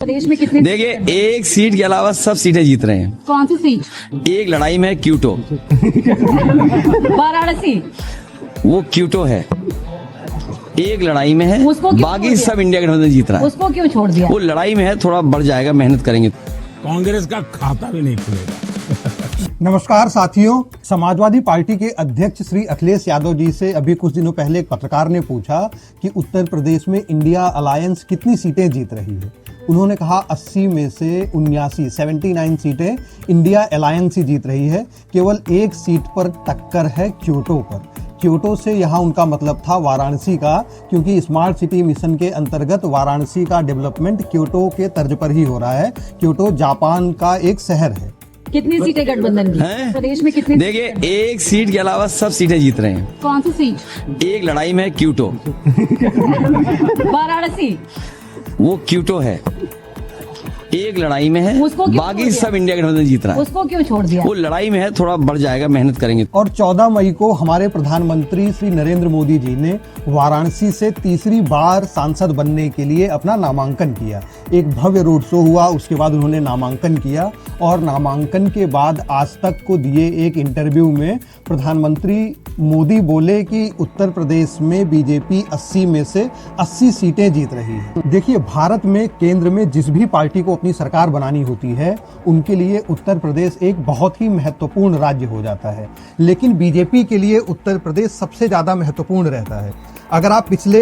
प्रदेश में कितनी? देखिए, एक सीट के अलावा सब सीटें जीत रहे हैं। कौन सी सीट? एक लड़ाई में है क्यूटो, वाराणसी। वो क्यूटो है, एक लड़ाई में है, उसको क्यों बाकी छोड़ दिया? सब इंडिया गठबंधन जीत रहा है। उसको क्यों छोड़ दिया? वो लड़ाई में है, थोड़ा बढ़ जाएगा, मेहनत करेंगे। कांग्रेस का खाता भी नहीं खुलेगा। नमस्कार साथियों, समाजवादी पार्टी के अध्यक्ष श्री अखिलेश यादव जी से अभी कुछ दिनों पहले एक पत्रकार ने पूछा कि उत्तर प्रदेश में इंडिया अलायंस कितनी सीटें जीत रही है। उन्होंने कहा 80 में से 79 सीटें इंडिया अलायंस ही जीत रही है, केवल एक सीट पर टक्कर है क्योटो पर। क्योटो से यहाँ उनका मतलब था वाराणसी का, क्योंकि स्मार्ट सिटी मिशन के अंतर्गत वाराणसी का डेवलपमेंट क्योटो के तर्ज पर ही हो रहा है। क्योटो जापान का एक शहर है। कितनी सीटें गठबंधन की? प्रदेश में कितनी? देखिए, एक सीट के अलावा सब सीटें जीत रहे हैं। कौन सी सीट? एक लड़ाई में है क्यूटो, वाराणसी। वो क्यूटो है, एक लड़ाई में है, उसको क्यों बाकी छोड़ सब इंडिया गठबंधन जीत रहा है। उसको क्यों छोड़ दिया? वो लड़ाई में है, थोड़ा बढ़ जाएगा, मेहनत करेंगे। और 14 मई को हमारे प्रधानमंत्री श्री नरेंद्र मोदी जी ने वाराणसी से तीसरी बार सांसद बनने के लिए अपना नामांकन किया। एक भव्य रोड शो हुआ, उसके बाद उन्होंने नामांकन किया और नामांकन के बाद आज तक को दिए एक इंटरव्यू में प्रधानमंत्री मोदी बोले कि उत्तर प्रदेश में बीजेपी 80 में से 80 सीटें जीत रही है। देखिए, भारत में केंद्र में जिस भी पार्टी को अपनी सरकार बनानी होती है, उनके लिए उत्तर प्रदेश एक बहुत ही महत्वपूर्ण राज्य हो जाता है, लेकिन बीजेपी के लिए उत्तर प्रदेश सबसे ज्यादा महत्वपूर्ण रहता है। अगर आप पिछले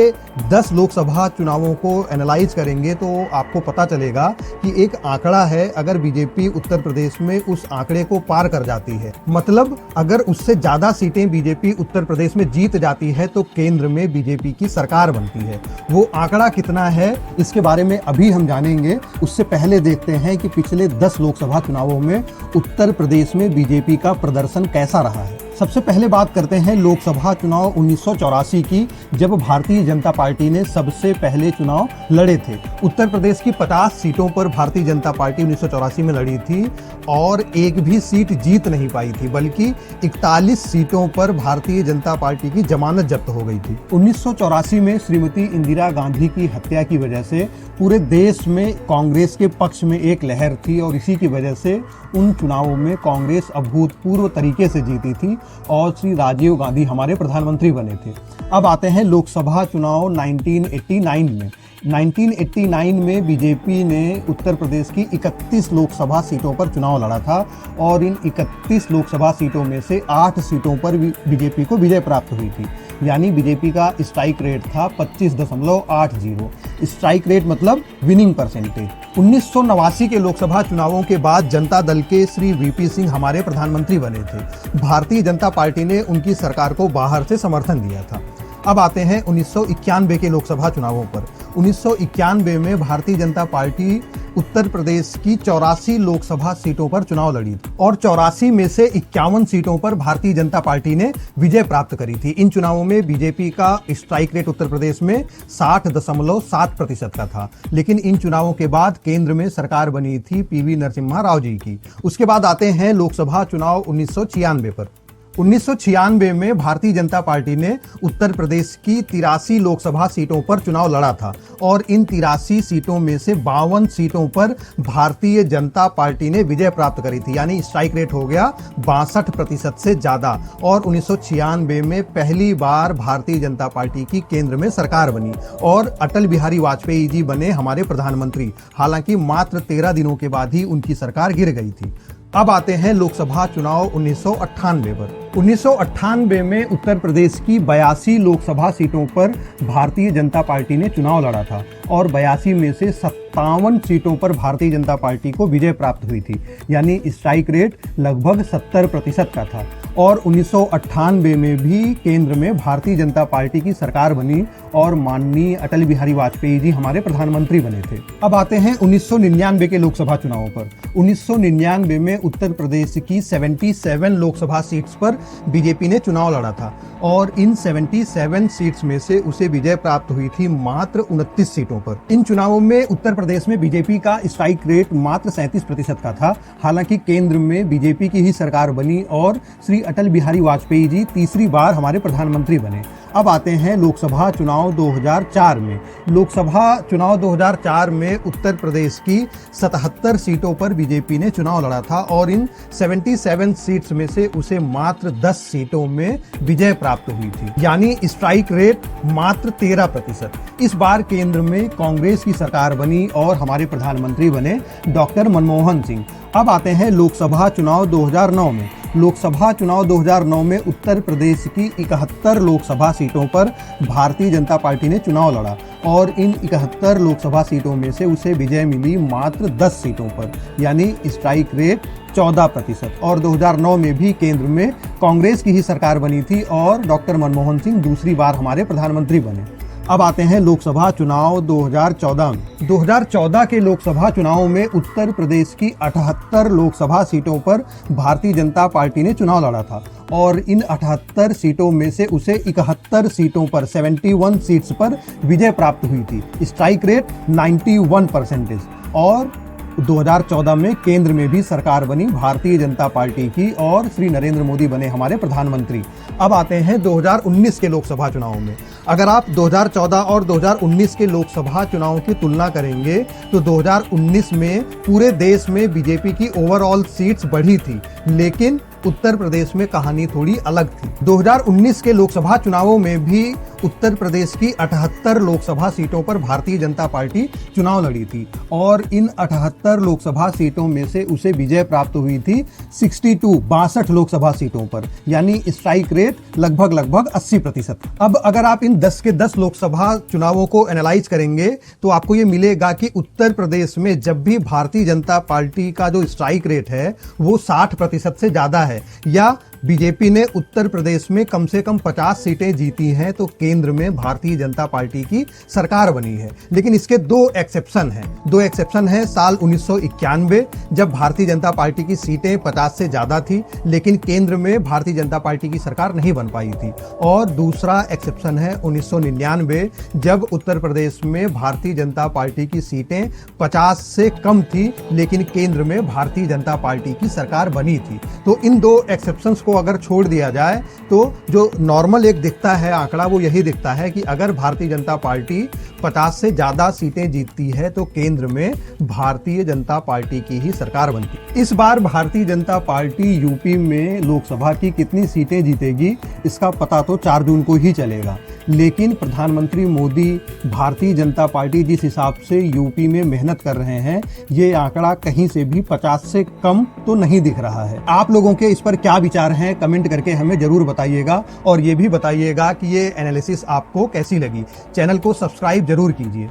10 लोकसभा चुनावों को एनालाइज करेंगे तो आपको पता चलेगा कि एक आंकड़ा है, अगर बीजेपी उत्तर प्रदेश में उस आंकड़े को पार कर जाती है, मतलब अगर उससे ज्यादा सीटें बीजेपी उत्तर प्रदेश में जीत जाती है तो केंद्र में बीजेपी की सरकार बनती है। वो आंकड़ा कितना है, इसके बारे में अभी हम जानेंगे। उससे पहले देखते हैं कि पिछले 10 लोकसभा चुनावों में उत्तर प्रदेश में बीजेपी का प्रदर्शन कैसा रहा है। सबसे पहले बात करते हैं लोकसभा चुनाव 1984 की, जब भारतीय जनता पार्टी ने सबसे पहले चुनाव लड़े थे। उत्तर प्रदेश की 50 सीटों पर भारतीय जनता पार्टी 1984 में लड़ी थी और एक भी सीट जीत नहीं पाई थी, बल्कि 41 सीटों पर भारतीय जनता पार्टी की जमानत जब्त हो गई थी। 1984 में श्रीमती इंदिरा गांधी की हत्या की वजह से पूरे देश में कांग्रेस के पक्ष में एक लहर थी और इसी की वजह से उन चुनावों में कांग्रेस अभूतपूर्व तरीके से जीती थी और श्री राजीव गांधी हमारे प्रधानमंत्री बने थे। अब आते हैं लोकसभा चुनाव 1989 में। 1989 में बीजेपी ने उत्तर प्रदेश की 31 लोकसभा सीटों पर चुनाव लड़ा था और इन 31 लोकसभा सीटों में से 8 सीटों पर बीजेपी को विजय प्राप्त हुई थी। यानी बीजेपी का स्ट्राइक रेट था 25.80। स्ट्राइक रेट मतलब विनिंग परसेंटेज। 1989 के लोकसभा चुनावों के बाद जनता दल के श्री वीपी सिंह हमारे प्रधानमंत्री बने थे। भारतीय जनता पार्टी ने उनकी सरकार को बाहर से समर्थन दिया था। अब आते हैं 1991 के लोकसभा चुनावों पर। 1991 में भारतीय जनता पार्टी उत्तर प्रदेश की 84 लोकसभा सीटों पर चुनाव लड़ी थी और 84 में से 51 सीटों पर भारतीय जनता पार्टी ने विजय प्राप्त करी थी। इन चुनावों में बीजेपी का स्ट्राइक रेट उत्तर प्रदेश में 60.7% का था, लेकिन इन चुनावों के बाद केंद्र में सरकार बनी थी पीवी नरसिम्हा राव जी की। उसके बाद आते हैं लोकसभा चुनाव 1996 पर। 1996 में भारतीय जनता पार्टी ने उत्तर प्रदेश की 83 लोकसभा सीटों पर चुनाव लड़ा था और इन 83 सीटों में से 52 सीटों पर भारतीय जनता पार्टी ने विजय प्राप्त करी थी, यानी स्ट्राइक रेट हो गया 62% से ज्यादा। और 1996 में पहली बार भारतीय जनता पार्टी की केंद्र में सरकार बनी और अटल बिहारी वाजपेयी जी बने हमारे प्रधानमंत्री। हालांकि मात्र 13 दिनों के बाद ही उनकी सरकार गिर गई थी। अब आते हैं लोकसभा चुनाव 1998 पर। 1998 में उत्तर प्रदेश की 82 लोकसभा सीटों पर भारतीय जनता पार्टी ने चुनाव लड़ा था और 82 में से 57 सीटों पर भारतीय जनता पार्टी को विजय प्राप्त हुई थी, यानी स्ट्राइक रेट लगभग 70% का था। और 1998 में भी केंद्र में भारतीय जनता पार्टी की सरकार बनी और माननीय अटल बिहारी वाजपेयी जी हमारे प्रधानमंत्री बने थे। अब आते हैं 1999 के लोकसभा चुनावों पर। 1999 में उत्तर प्रदेश की 77 लोकसभा सीट्स पर बीजेपी ने चुनाव लड़ा था और इन 77 सीट्स में से उसे विजय प्राप्त हुई थी मात्र 29 सीटों पर। इन चुनावों में उत्तर प्रदेश में बीजेपी का स्ट्राइक रेट मात्र 37% का था। हालांकि केंद्र में बीजेपी की ही सरकार बनी और श्री अटल बिहारी वाजपेयी जी तीसरी बार हमारे प्रधानमंत्री बने। अब आते हैं लोकसभा चुनाव 2004 में। लोकसभा चुनाव 2004 में उत्तर प्रदेश की 77 सीटों पर बीजेपी ने चुनाव लड़ा था और इन 77 सीट्स में से उसे मात्र 10 सीटों में विजय प्राप्त हुई थी, यानी स्ट्राइक रेट मात्र 13%। इस बार केंद्र में कांग्रेस की सरकार बनी और हमारे प्रधानमंत्री बने डॉक्टर मनमोहन सिंह। अब आते हैं लोकसभा चुनाव 2009 में। लोकसभा चुनाव 2009 में उत्तर प्रदेश की 71 लोकसभा सीटों पर भारतीय जनता पार्टी ने चुनाव लड़ा और इन 71 लोकसभा सीटों में से उसे विजय मिली मात्र 10 सीटों पर, यानी स्ट्राइक रेट 14%। और 2009 में भी केंद्र में कांग्रेस की ही सरकार बनी थी और डॉक्टर मनमोहन सिंह दूसरी बार हमारे प्रधानमंत्री बने। अब आते हैं लोकसभा चुनाव 2014 में। 2014 के लोकसभा चुनाव में उत्तर प्रदेश की 78 लोकसभा सीटों पर भारतीय जनता पार्टी ने चुनाव लड़ा था और इन 78 सीटों में से उसे 71 सीटों पर 71 सीट्स पर विजय प्राप्त हुई थी, स्ट्राइक रेट 91%। और 2014 में केंद्र में भी सरकार बनी भारतीय जनता पार्टी की और श्री नरेंद्र मोदी बने हमारे प्रधानमंत्री। अब आते हैं 2019 के लोकसभा चुनाव में। अगर आप 2014 और 2019 के लोकसभा चुनाव की तुलना करेंगे तो 2019 में पूरे देश में बीजेपी की ओवरऑल सीट्स बढ़ी थी, लेकिन उत्तर प्रदेश में कहानी थोड़ी अलग थी। 2019 के लोकसभा चुनावों में भी उत्तर प्रदेश की 78 लोकसभा सीटों पर भारतीय जनता पार्टी चुनाव लड़ी थी और इन 78 लोकसभा सीटों में से उसे विजय प्राप्त हुई थी 62 लोकसभा सीटों पर, यानी स्ट्राइक रेट लगभग 80%। अब अगर आप इन 10 के 10 लोकसभा चुनावों को एनालाइज करेंगे तो आपको ये मिलेगा कि उत्तर प्रदेश में जब भी भारतीय जनता पार्टी का जो स्ट्राइक रेट है वो 60% से ज्यादा है या बीजेपी ने उत्तर प्रदेश में कम से कम 50 सीटें जीती हैं तो केंद्र में भारतीय जनता पार्टी की सरकार बनी है। लेकिन इसके दो एक्सेप्शन हैं। साल 1991 जब भारतीय जनता पार्टी की सीटें 50 से ज्यादा थी लेकिन केंद्र में भारतीय जनता पार्टी की सरकार नहीं बन पाई थी, और दूसरा एक्सेप्शन है 1999 जब उत्तर प्रदेश में भारतीय जनता पार्टी की सीटें 50 से कम थी लेकिन केंद्र में भारतीय जनता पार्टी की सरकार बनी थी। तो इन दो एक्सेप्शंस को अगर छोड़ दिया जाए तो जो नॉर्मल एक दिखता है आंकड़ा वो यही दिखता है कि अगर भारतीय जनता पार्टी 50 से ज्यादा सीटें जीतती है तो केंद्र में भारतीय जनता पार्टी की ही सरकार बनती। इस बार भारतीय जनता पार्टी यूपी में लोकसभा की कितनी सीटें जीतेगी इसका पता तो 4 जून को ही चलेगा, लेकिन प्रधानमंत्री मोदी भारतीय जनता पार्टी जिस हिसाब से यूपी में मेहनत कर रहे हैं ये आंकड़ा कहीं से भी 50 से कम तो नहीं दिख रहा है। आप लोगों के इस पर क्या विचार हैं कमेंट करके हमें जरूर बताइएगा और ये भी बताइएगा कि ये एनालिसिस आपको कैसी लगी। चैनल को सब्सक्राइब जरूर कीजिए।